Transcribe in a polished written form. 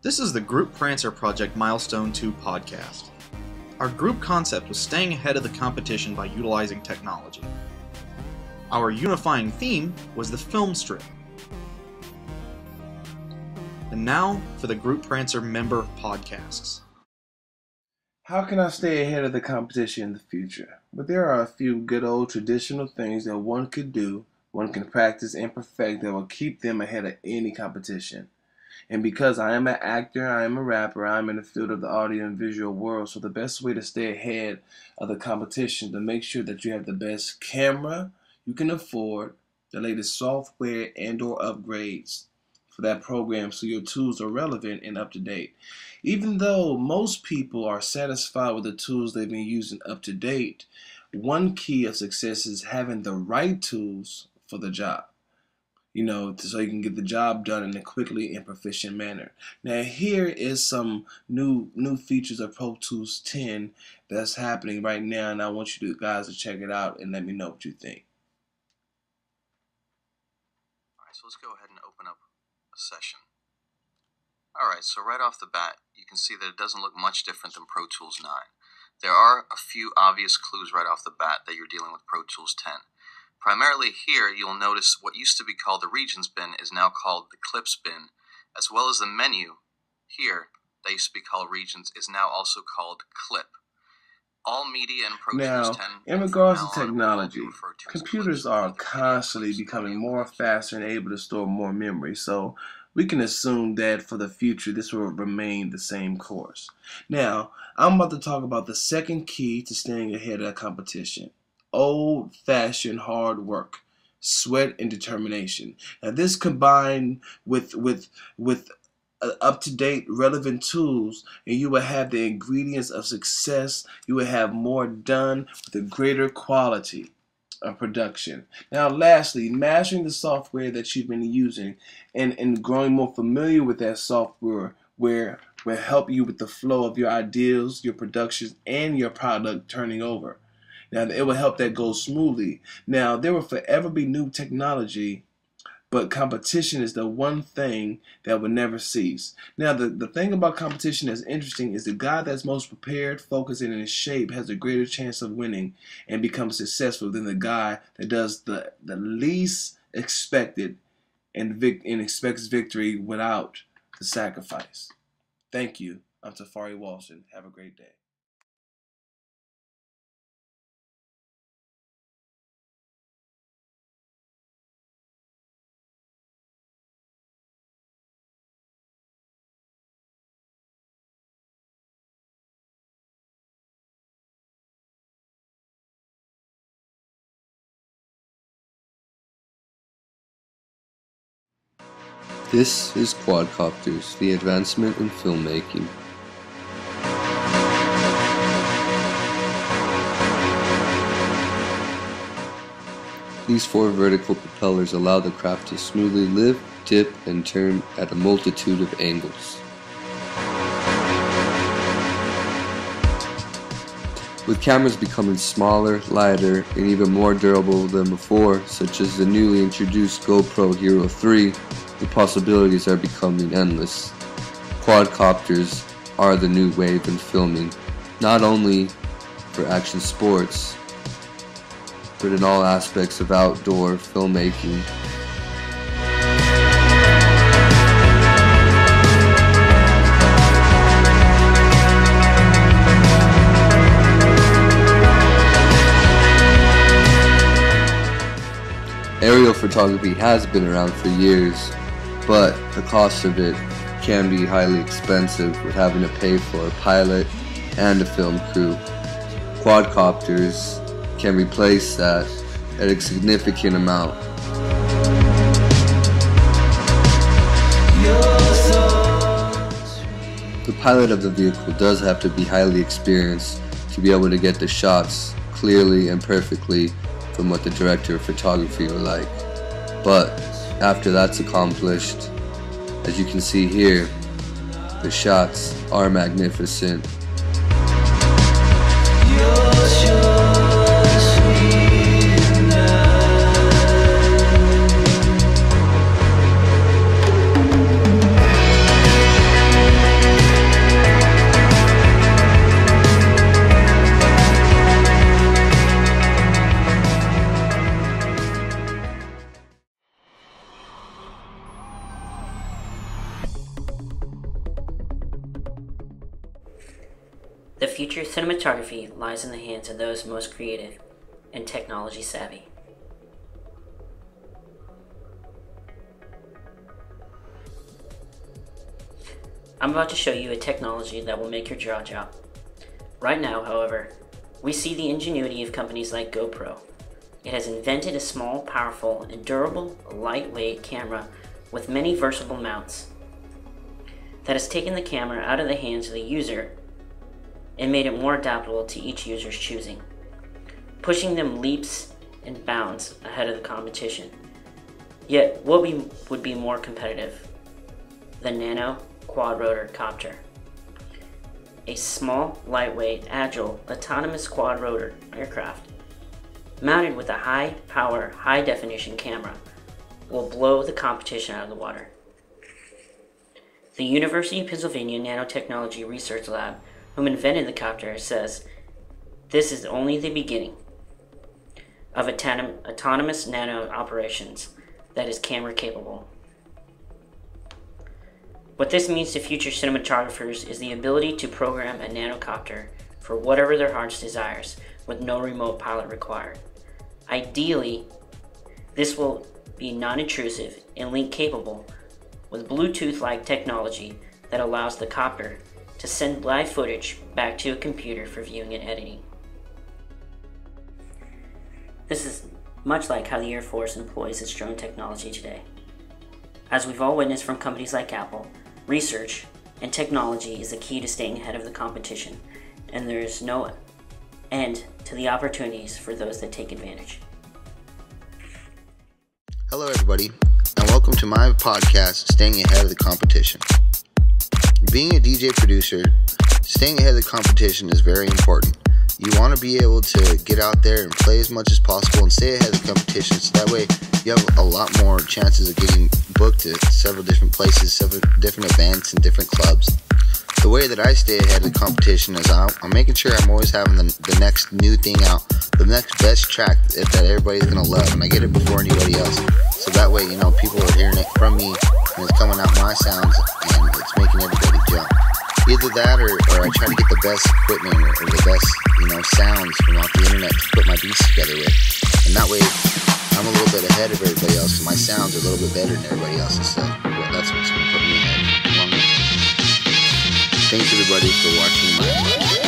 This is the Group Prancer Project Milestone 2 podcast. Our group concept was staying ahead of the competition by utilizing technology. Our unifying theme was the film strip. And now for the Group Prancer member podcasts. How can I stay ahead of the competition in the future? But there are a few good old traditional things that one could do, one can practice and perfect that will keep them ahead of any competition. And because I am an actor, I am a rapper, I'm in the field of the audio and visual world, so the best way to stay ahead of the competition to make sure that you have the best camera you can afford, the latest software and or upgrades for that program so your tools are relevant and up to date. Even though most people are satisfied with the tools they've been using up to date, one key of success is having the right tools for the job. So you can get the job done in a quickly and proficient manner. Now here is some new features of Pro Tools 10 that's happening right now, and I want you guys to check it out and let me know what you think. Alright, so let's go ahead and open up a session. Alright, so right off the bat, you can see that it doesn't look much different than Pro Tools 9. There are a few obvious clues right off the bat that you're dealing with Pro Tools 10. Primarily here, you'll notice what used to be called the Regions bin is now called the Clips bin, as well as the menu here that used to be called Regions is now also called Clip. All media in Pro Tools 10. In regards to technology, computers are constantly becoming more faster and able to store more memory, so we can assume that for the future this will remain the same course. Now, I'm about to talk about the second key to staying ahead of the competition. Old-fashioned hard work, sweat, and determination. Now, this combined with up-to-date relevant tools, and you will have the ingredients of success. You will have more done with a greater quality of production. Now, lastly, mastering the software that you've been using and growing more familiar with that software will help you with the flow of your ideas, your productions, and your product turning over. Now, it will help that go smoothly. Now, there will forever be new technology, but competition is the one thing that will never cease. Now, the thing about competition that's interesting is the guy that's most prepared, focused, and in shape has a greater chance of winning and become successful than the guy that does the least expected and expects victory without the sacrifice. Thank you. I'm Tafari Walston. Have a great day. This is Quadcopters, the advancement in filmmaking. These 4 vertical propellers allow the craft to smoothly lift, dip, and turn at a multitude of angles. With cameras becoming smaller, lighter, and even more durable than before, such as the newly introduced GoPro Hero 3, the possibilities are becoming endless. Quadcopters are the new wave in filming, not only for action sports, but in all aspects of outdoor filmmaking. Aerial photography has been around for years, but the cost of it can be highly expensive with having to pay for a pilot and a film crew. Quadcopters can replace that at a significant amount. The pilot of the vehicle does have to be highly experienced to be able to get the shots clearly and perfectly from what the director of photography would like. But after that's accomplished, as you can see here, the shots are magnificent. The future of cinematography lies in the hands of those most creative and technology savvy. I'm about to show you a technology that will make your jaw drop. Right now, however, we see the ingenuity of companies like GoPro. It has invented a small, powerful, and durable, lightweight camera with many versatile mounts that has taken the camera out of the hands of the user and made it more adaptable to each user's choosing, pushing them leaps and bounds ahead of the competition. Yet, what would be more competitive? The Nano Quadrotor Copter. A small, lightweight, agile, autonomous quadrotor aircraft mounted with a high-power, high-definition camera will blow the competition out of the water. The University of Pennsylvania Nanotechnology Research Lab, whom invented the copter, says this is only the beginning of autonomous nano operations that is camera capable. What this means to future cinematographers is the ability to program a nanocopter for whatever their heart's desires with no remote pilot required. Ideally, this will be non-intrusive and link capable with Bluetooth-like technology that allows the copter to send live footage back to a computer for viewing and editing. This is much like how the Air Force employs its drone technology today. As we've all witnessed from companies like Apple, research and technology is the key to staying ahead of the competition, and there is no end to the opportunities for those that take advantage. Hello everybody, and welcome to my podcast, Staying Ahead of the Competition. Being a DJ producer, staying ahead of the competition is very important. You want to be able to get out there and play as much as possible and stay ahead of the competition, so that way you have a lot more chances of getting booked at several different places, several different events and different clubs. The way that I stay ahead of the competition is I'm making sure I'm always having the next new thing out, the next best track that everybody's going to love, and I get it before anybody else. So that way, people are hearing it from me, and it's coming out my sounds, and it's making everybody jump. Either that, or I try to get the best equipment or the best, sounds from off the internet to put my beats together with. And that way, I'm a little bit ahead of everybody else, and my sounds are a little bit better than everybody else's. So that's what's going to put me ahead. Thanks everybody for watching my podcast.